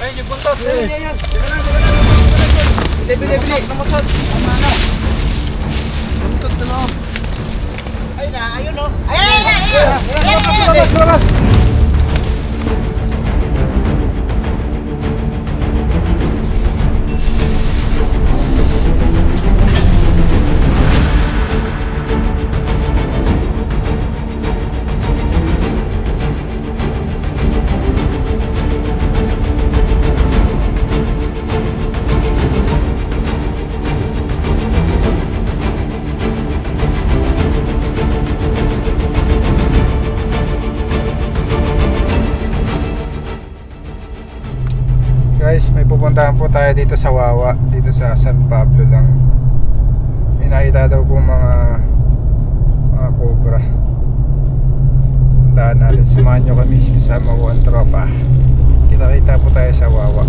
Ay, yung buntot. Yan. Bili. Namasad. Tama na. Buntot na lang. Ay na, ayun o. Ay! Labas. Guys, may pupuntahan po tayo dito sa Wawa, dito sa San Pablo lang. May nakita daw po mga cobra. Puntahan natin, samahan nyo kami kasama po ang tropa. Kita-kita po tayo sa Wawa.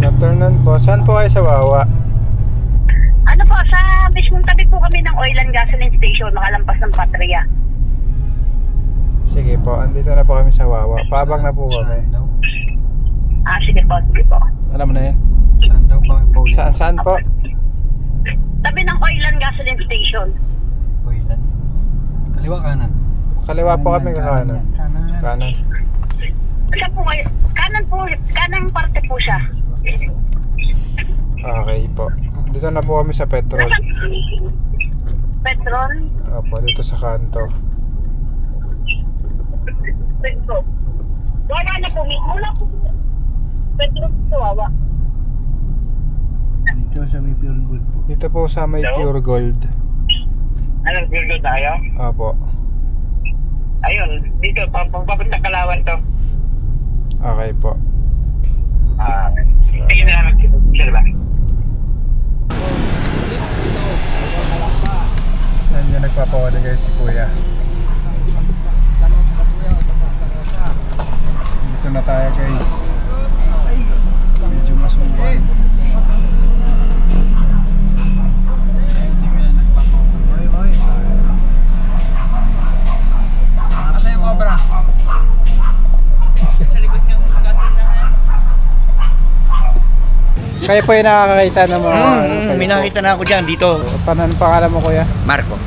Good afternoon po. Saan po kayo sa Wawa? Ano po, sa mismong tabi po kami ng oil and gasoline station, makalampas ng Patria. Sige po, andito na po kami sa Wawa. Paabang na po kami. Sige po. Alam mo na yun? Saan daw pa? Saan po? Tabi ng oil and gasoline station. Boylan. Kaliwa kanan. Kaliwa po kami kakanan. Kanan. Siya po kayo, kanang parte po siya. Okay po. Dito na po kami sa petrol. Petrol? Opo, dito sa kanto. Petrol. Wala na po, wala po. Petrol po, wawa. Dito sa may pure gold po. Dito po sa may pure gold. Anong pure tayo? Opo. Ayun, dito, papunta Kalawan to. Okay po. Tingin na lang, sir ba? Yan yung nagpapawala guys si Kuya. Dito na tayo guys. Medyo masuwan. Asa yung cobra? Kayo po yung nakakakita ng mga May nakita na ako dyan dito. Paano ang pangalan mo Kuya? Marco.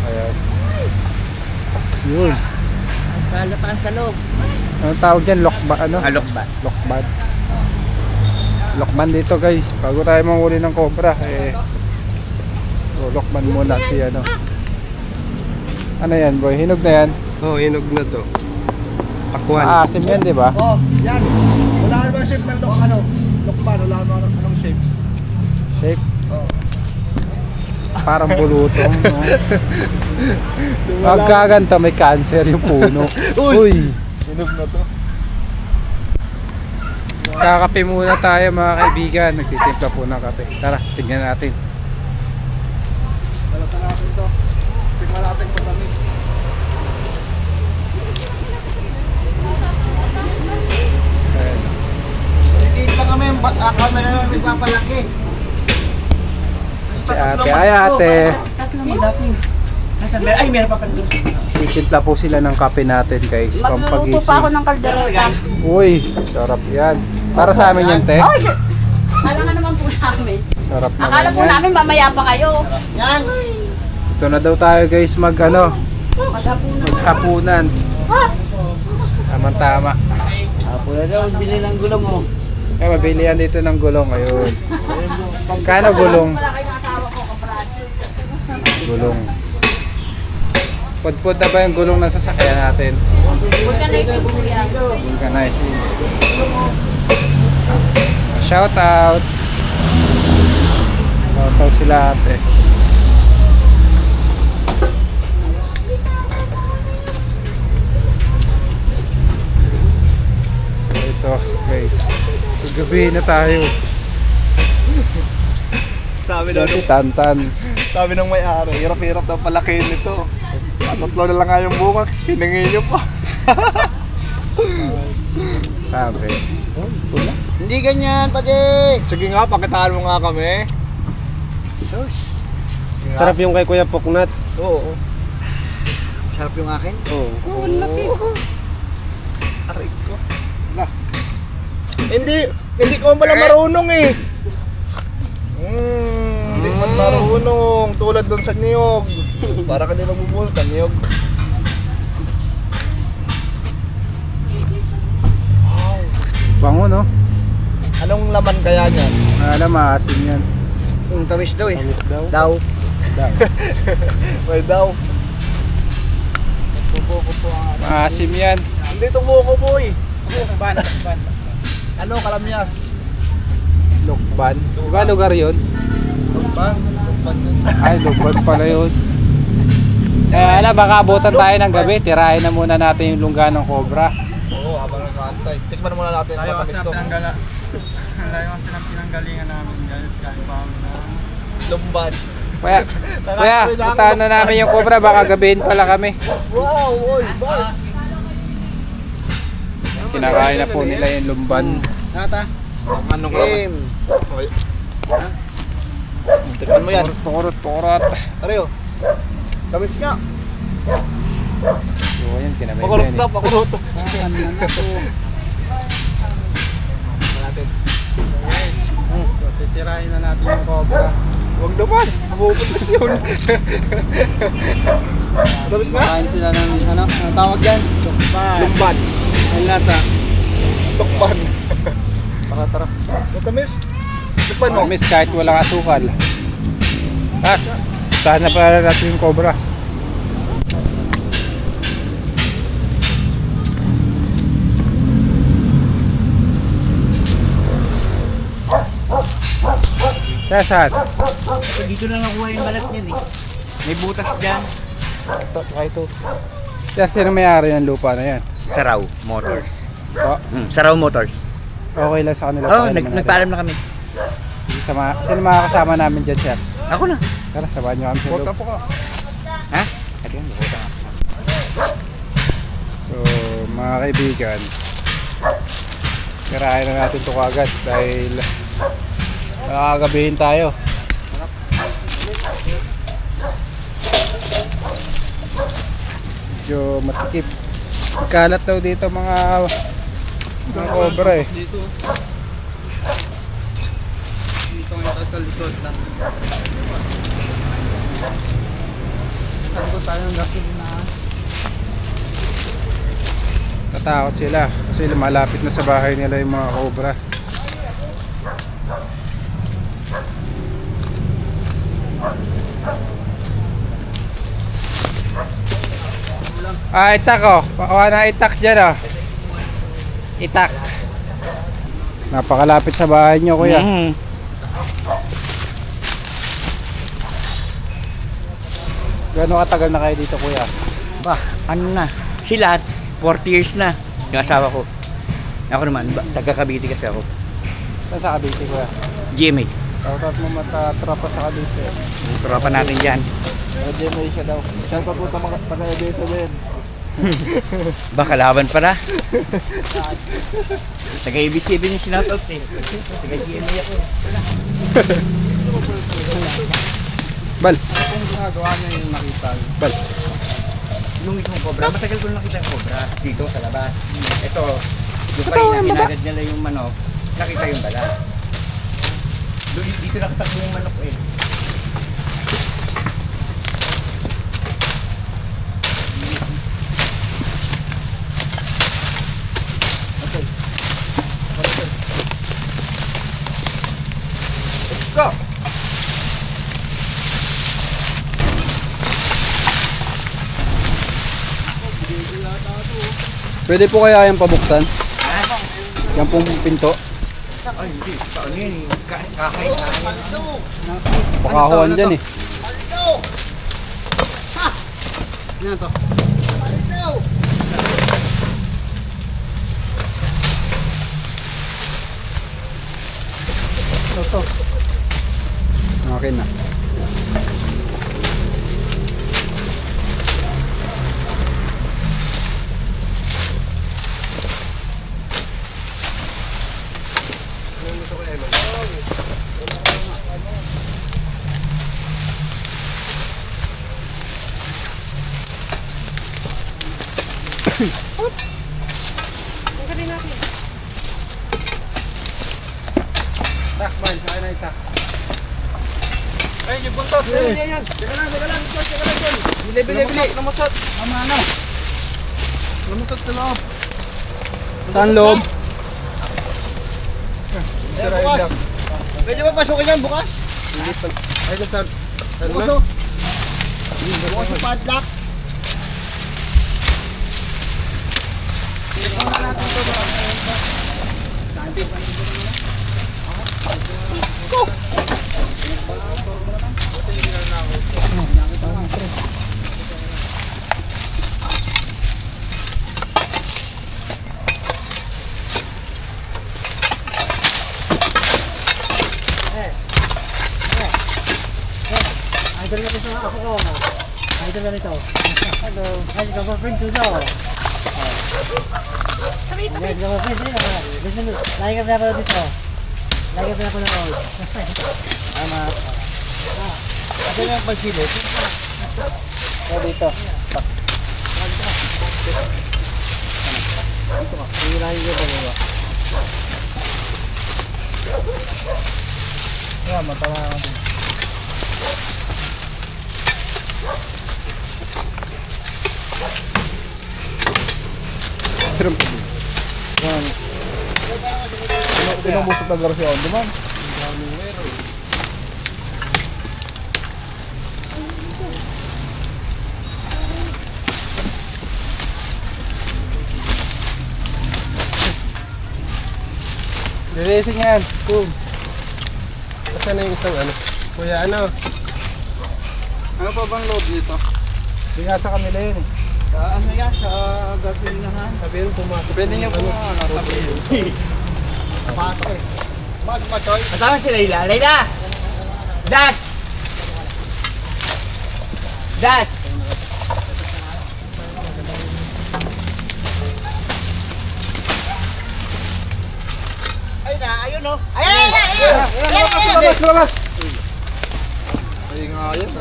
Ayan. Yun. Sa loob. Anong tawag dyan? Lokba, ano? Alok ba? Lokban. Lokban dito guys. Bago tayo manghuli ng cobra lokban muna si ano. Ano yan boy? Hinog na yan? Oh, hinog na to. Pakuan. Maasim yan di ba? Oh, yan. Wala naman shape ng lokban. Wala naman anong shape. Shape? Parang bulutong no? Pagkaganto may cancer yung puno. Uy! Hinog na to. Kakape muna tayo mga kaibigan. Nagtitimpla po ng kape. Tara, tignan natin. Balatan natin to. Tingnan natin kung tamis. Ayan. Nakikita kami yung camera na nagpapalaki. Si ate. Ay ate. Tatlo malaki. Nasaan ba? Ay, meron pa pala doon. Titimpla po sila ng kape natin guys. Magluluto pa ako ng kaldereta. Uy, sarap yan. Para sa amin yan te. Alam naman po namin. Sarap naman Akala po yan. namin mamaya pa kayo. Yan. Ito na daw tayo guys mag ano. Maghapunan. Maghapunan. Tama-tama. Apo na daw, bili ng gulong mo. Kaya mabili yan dito ng gulong. Ayun. Kano gulong? Wala kayo ng asawa ko, kaprad. Gulong. Pudpud na ba yung gulong ng sasakyan natin? Vulcanizing po yan. Vulcanizing. Shout out. Shout out sila ate. So ito guys. Gabi na tayo. Sabi daw Dati tantan. Sabi ng may-ari, hirap-hirap daw palakihin nito. Tatlo na lang nga yung buka, hiningi nyo pa. Sabi. Pula. Hindi ganyan, pati. Sige nga, pakitaan mo nga kami. Sus. Sige nga. Sarap yung kay Kuya Puknat. Oo. Sarap yung akin. Oo. Oo, laki. Aray ko. Lah. Hindi ko pala marunong eh. Hindi man marunong. Tulad doon sa niyog. Para ka din magbubulot ang niyog. Bango no? Anong laman kaya niyan? Alam, maasim yan. Tamis daw eh. Tamis daw. Daw. Daw. May daw. Maasim yan. Hindi ito buko boy. Ano, kalamyas? Lokban. Diba lugar yun? Lukban. Ay, Lokban pala yun. Alam, baka abutan tayo ng gabi. Tirahin na muna natin yung lungga ng cobra. Oo, habang nag-aantay. Tikman muna natin ang matamis to. Layo kasi ng pinanggalingan namin guys, kahit pa na Lumban. Kuya, puntahan na namin yung cobra. Baka gabihin pala kami. Wow, oy, boss. Kinakain na po nila yung lumban. Nata. Anong laman? Oy. Tikman mo yan. Tukurot. Ariyo. Tamis nga. So, yun, kinamay Pakulot yan na, eh. pakulot. titirahin na natin yung cobra. Huwag naman. Mapupuntas yun. Tamis nga? Kain sila ng ano tawag dyan? Tukpan. Lumban. Ang lasa. Tukban. Tara. Matamis. Tikman mo. Miss, kahit walang asukal. Sana pala natin yung cobra. Saan? Dito na nakuha yung balat niyan eh. May butas dyan. Ito. Kaya sino may-ari ng lupa na yan? Saraw Motors. Oh, Saraw Motors. okay lang sa kanila. Oo, Pakialaman natin. nagpaalam na kami. Sino makakasama namin dyan, sir? Ako na. Tara, sabahan nyo kami sa Huwag loob. ka po ka. Ha? Ate yan, bukuta nga. So, mga kaibigan, kirahin na natin ito kagad dahil nakakagabihin tayo. Medyo masikip. Kalat daw dito mga cobra eh. Dito nga sa likod na. Sabi ko tayo ng gasolina. Natakot sila kasi malapit na sa bahay nila yung mga cobra. Itak oh. Pakuha na itak dyan oh. Itak. Napakalapit sa bahay nyo kuya. Gano'ng katagal na kayo dito kuya? Ba, ano na? Sila, 40 years na. Yung asawa ko. Ako naman, taga Cavite kasi ako. Saan sa Cavite kuya? GMA. Tawag mo matatrapa sa Cavite. Tropa natin dyan. GMA siya daw. Saan pa po taga-ebesa din? Baka laban pala. Taga ABC yung sinoutout eh. Taga GMA ako. Bal. Kung ginagawa niya yung nakita. Bal. Nung isang cobra, matagal ko na nakita yung cobra dito sa labas. Ito, yung pa rin na hinagad nila yung manok, nakita yung bala. Doon dito nakatakbo yung manok eh. Let's go! Pwede po kaya yung pabuksan? Yan pong pinto. Ay, hindi. Paano yan eh? Kakain-kain. Pakahuan dyan eh. Akin na. Takban, kaya na itak. Ay, yung buntot. Yan. Teka lang. Bili. Namusot. Tama na. Namusot sa loob. Saan loob? Sira yung lock. Pwede ba pasukin yan bukas? Ay, sa... Ano? Bukas yung padlock. Idol na ito ako ko. Idol na ito. Hello. Ay, girlfriend ko daw. Ay, girlfriend din ako. Listen, lagi ka na dito. Lagi ka na all. Tama. Ito yung pagsilip. Dito. Dito ka. Hindi lang yung dalawa. Yeah, matawa natin. Pinabusot na Garcia on demand. Releasing yan. Boom. Kasi na yung isang ano. Kuya ano. Ano pa bang load nito? Hindi nga sa kanila yun eh. Ano yan? Sa gasolinahan? Sabihin pumasok. Pwede niyo po sabihin. Pasok eh. Pasok pa, Choy. Kasama si Layla. Layla! Dad! Dad! Ayun na, ayun o. Lumabas! Ay nga yan.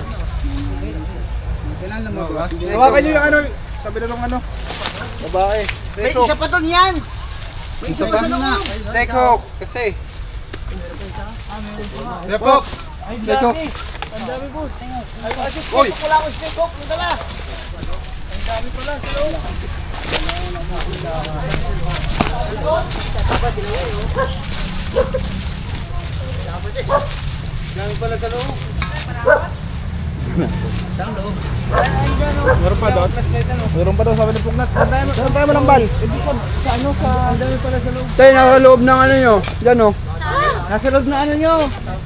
Kailan lumabas? Hawakan niyo yung ano. Sabi na lang ano. Babae. May Steak hook. isa pa doon yan. Isa pa? Steak hook. Kasi. Repok. Steak hook. Ang dami po. Uy. Wala akong steak hook. Yung dala. Meron pa doon? Meron pa doon sabi ng pugnat. Saan tayo malambal? Tayo, nasa loob ng ano nyo. Diyan o. Nasa loob na ano nyo. Nakalag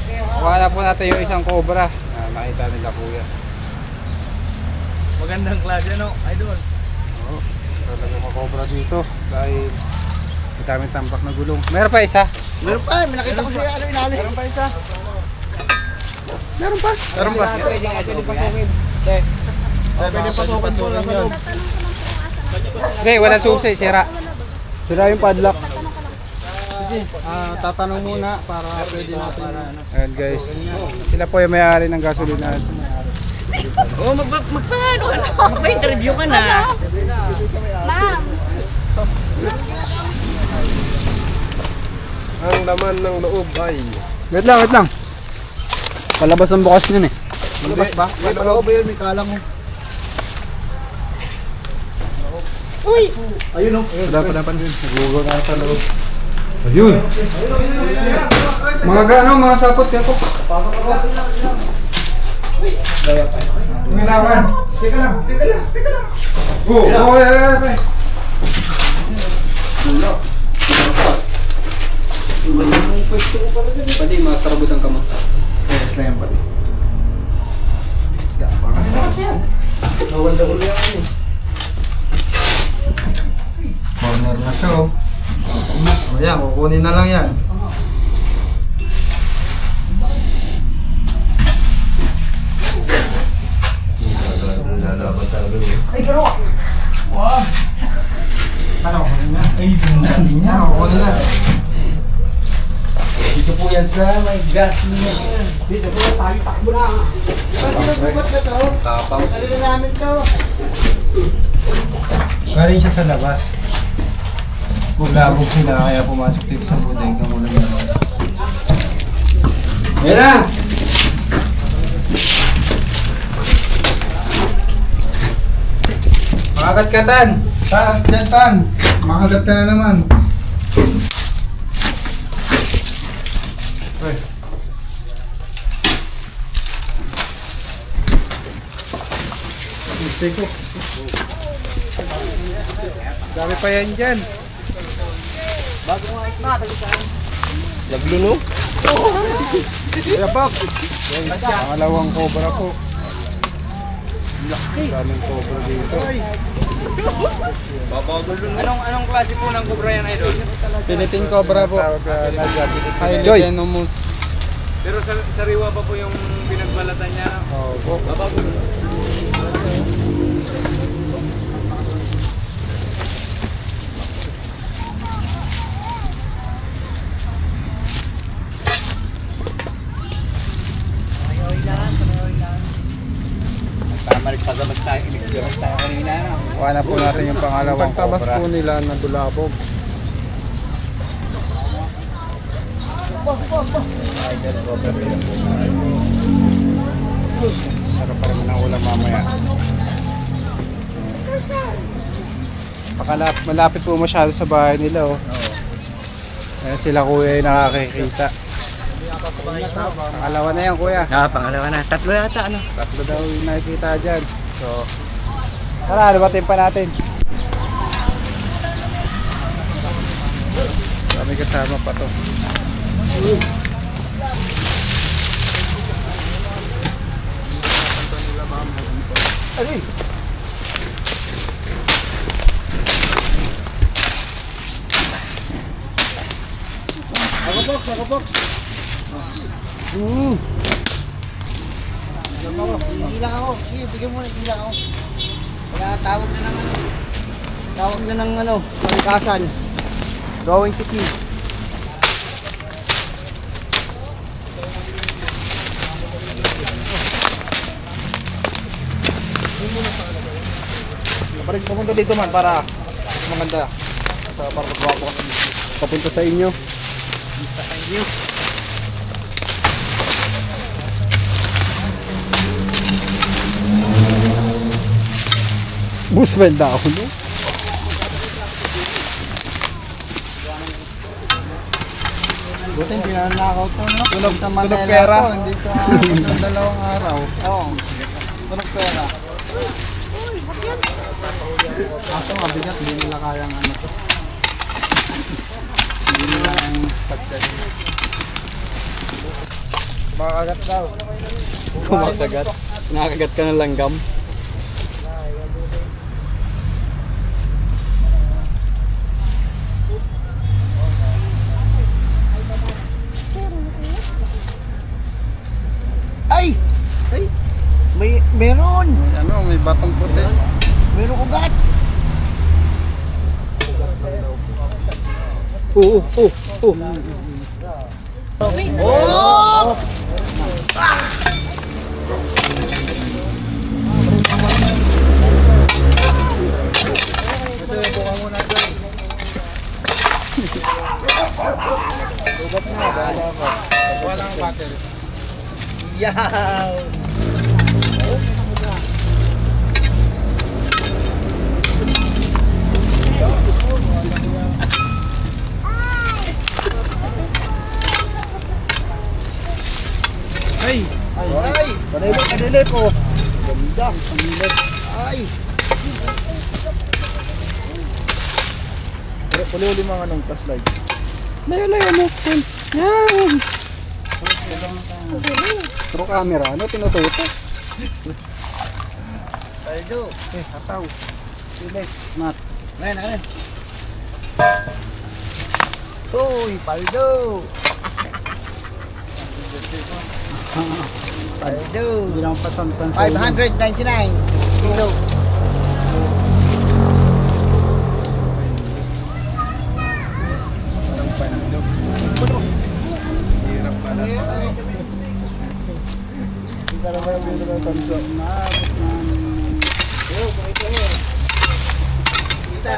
kayo ha. Kuha na po natin yung isang cobra. Nakita nila kuya. Magandang klase no, idol. Oo. Talaga makobra dito. Dahil daming tampak na gulong. Meron pa isa? Meron pa, may nakita ko siya ano inalis. Meron pa isa. Meron pa? Meron pa. Pwede pasukin. Pwede pasukan po nasa loob. Hindi, walang susi. Sira. Sira yung padlock. Tatanong muna para pwede natin. Ayan guys. Sila po yung may-ari ng gasolina. Oh, magpaano ka na? Magpa-interview ka na. Ma'am! Ang laman ng loob ay... Wait lang. Palabas ang bukas niyan eh. Labas ba? May loob yun, may kalang mo. Padapan din. Nagugaw na sa loob. Ayun. Mga gano, mga sapot yan po. Nginawan. Teka lang. Oh, yan. Pwede makarabot ang kamot. Yes lang yan pati. Corner na siya oh. O yan, kukunin na lang yan. Ano, kukunin na? Ay, hindi niya. Ano, kukunin na? Dito po yan sa may gas niya. Dito po tayo takbo na. Tapang. Ano na namin to? Galing siya sa labas. Buglabog sila kaya pumasok dito sa bodega ng ulan naman. Ayan na! Makagat ka, Tan! Taas dyan, Tan! Makagat ka na naman. Uy. Mistake ko. Dami pa yan dyan. Laglo no? Kaya Pop! Pangalawang cobra po. Daming cobra dito. Anong klase po ng cobra yan, idol? Philippine cobra po. Highly venomous. Pero sariwa pa po yung pinagbalatan niya. Oo po. Babago. Tamalik pagabas tayo, inigbiras tayo kanina. Kuha na po natin yung pangalawang Pagtabas cobra. po nila na dulabog. Sarap pa rin ang ulam mamaya. Malapit po masyado sa bahay nila oh. Kaya sila kuya ay nakakikita. Pangalawa na yan kuya. Pangalawa na. Tatlo yata, ano? Tatlo daw yung nakikita dyan. So, tara, lubatin pa natin. Kami kasama pa to. Ay! Nakabox. Hindi lang ako. Sige, bigyan mo na. Hindi lang ako. Kaya tawag na ng ano. Tawag na ng ano. Malikasan. Going to kill. Parin pumunta dito man para maganda. Para magwapo kami. Papunta sa inyo. Buswell ako no? Buti hindi na nakaw to, no? Tunog Sa pera. Manila to, Hindi ka ng dalawang araw. Oo. Tunog pera. Kaso mabigat, hindi nila kayang ano to. Hindi nila ang pagkain. Makagat daw. Kumakagat. Nakakagat ka ng langgam. Ay! Meron! May batong puti. Meron ugat! Oo. Walang battery. Yaw! Kadili po. Ganda. Pamilip. Ay. Pero puli-uli mga anong flashlight. Layo-layo mo. Yan. True camera. Ano tinututo? Paldo. Hataw. Silik. Mat. Ngayon. Uy, paldo. Paldo. Bilang patantan. 599 kilo. Hirap pala. Hindi ka naman yung bilo ng tanso. Maabot na. Yo, bakit mo? Kita.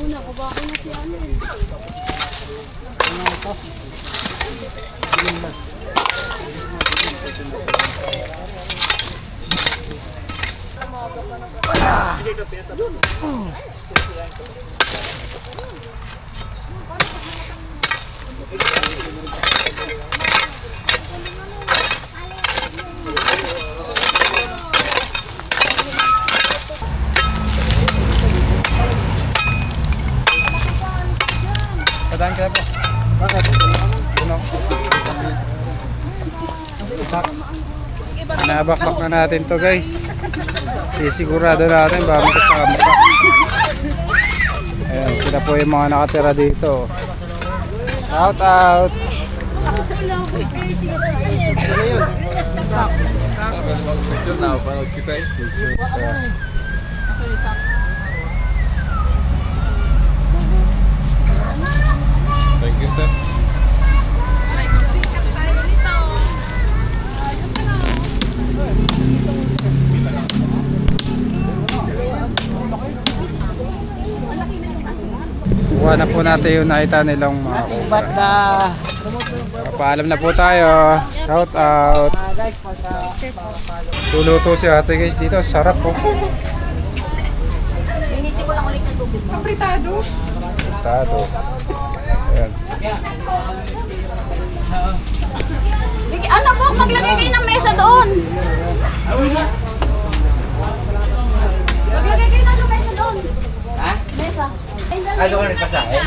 Una ko ba ako na si ano eh. Padaan ka po. Bakit? Ano? Nabakbak na natin to guys. Sisigurado natin bago kasama pa. Ayan, sila po yung mga nakatira dito. Shout out! Thank you, sir. Kuha na po natin yung nakita nilang mga cobra. Banda. Paalam na po tayo. Shout out! Guys, pagka Luluto si ate guys dito. Sarap po. Initi ko lang ulit ng tubig. Kapritado. Tado. Ayan. Ano po, maglagay kayo ng mesa doon. Maglagay kayo ng mesa doon. Ha? Mesa. Ano ka nagpasahin?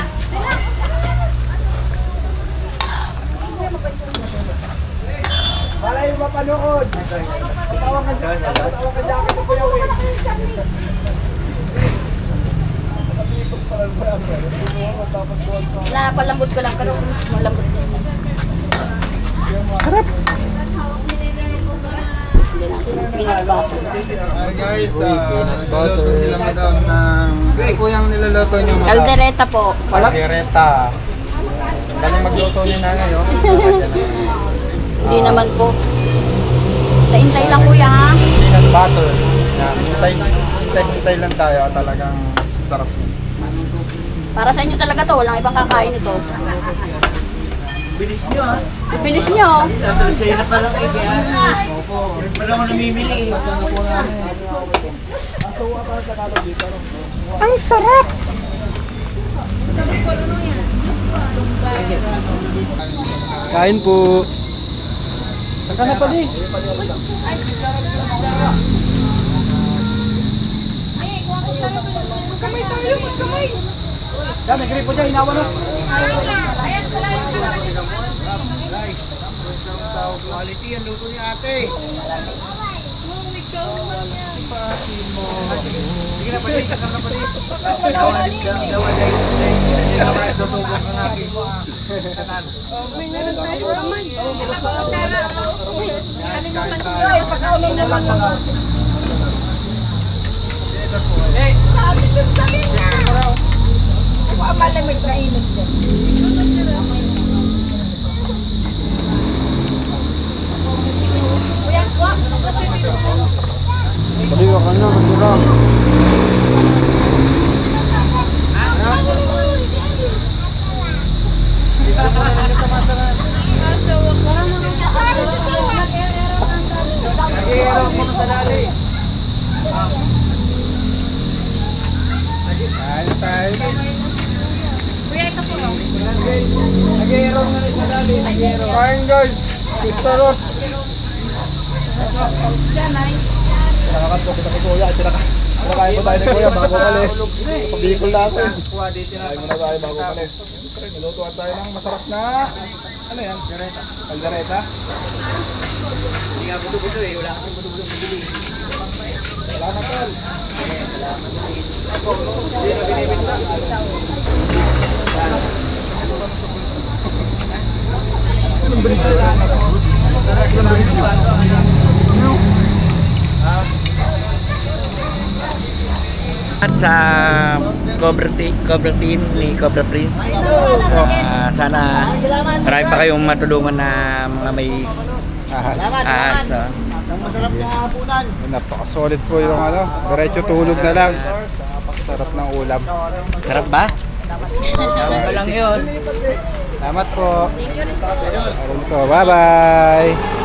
Para yung mapanood. Tawag ka dyan. Tawag ka dyan. Ako yung Napalambot ko lang pero malambot din. Sarap. Hi guys, peanut butter. niluluto sila madam ng... Ano po yung niluluto nyo madam? Caldereta po. Caldereta. Galing magluto ni nanay, oh. Hindi naman po. Taintay lang kuya ha. Peanut butter. Yan. Hintay lang tayo. Talagang sarap. Para sa inyo talaga to, walang ibang kakain ito. Bilis nyo ha. Bilis nyo. Sasaya na pala kayo kaya. Opo. Wala mo namimili. Ang sarap! Kain po. Saan ka na pala eh? Yan, may gripo dyan, inawa na. Quality ang luto ni ate. Sige na pala, takar na pala. Tutubok ka natin. Baliwa ka na, magurang. Kain tayo guys. Kuya, ito po. Kain guys. Gusto ron. Nakakapok kita kay Kuya. Pinakain ko tayo ni Kuya bago malis. Pabikol na ako. Kain muna tayo bago malis. Siyempre, nilutuan tayo ng masarap na... Ano yan? Caldereta. Hindi nga buto-buto eh. Wala kang buto-buto bibili. Salamat tol. At sa Cobra team ni Cobra Prince, sana marami pa kayong matulungan na mga may Ahas. ahas. Ang masarap na hapunan. Napaka-solid po yung ano. Diretso tulog na lang. Sarap ng ulam. Sarap ba? Sarap ba lang yun? Salamat po. Thank you. Bye-bye.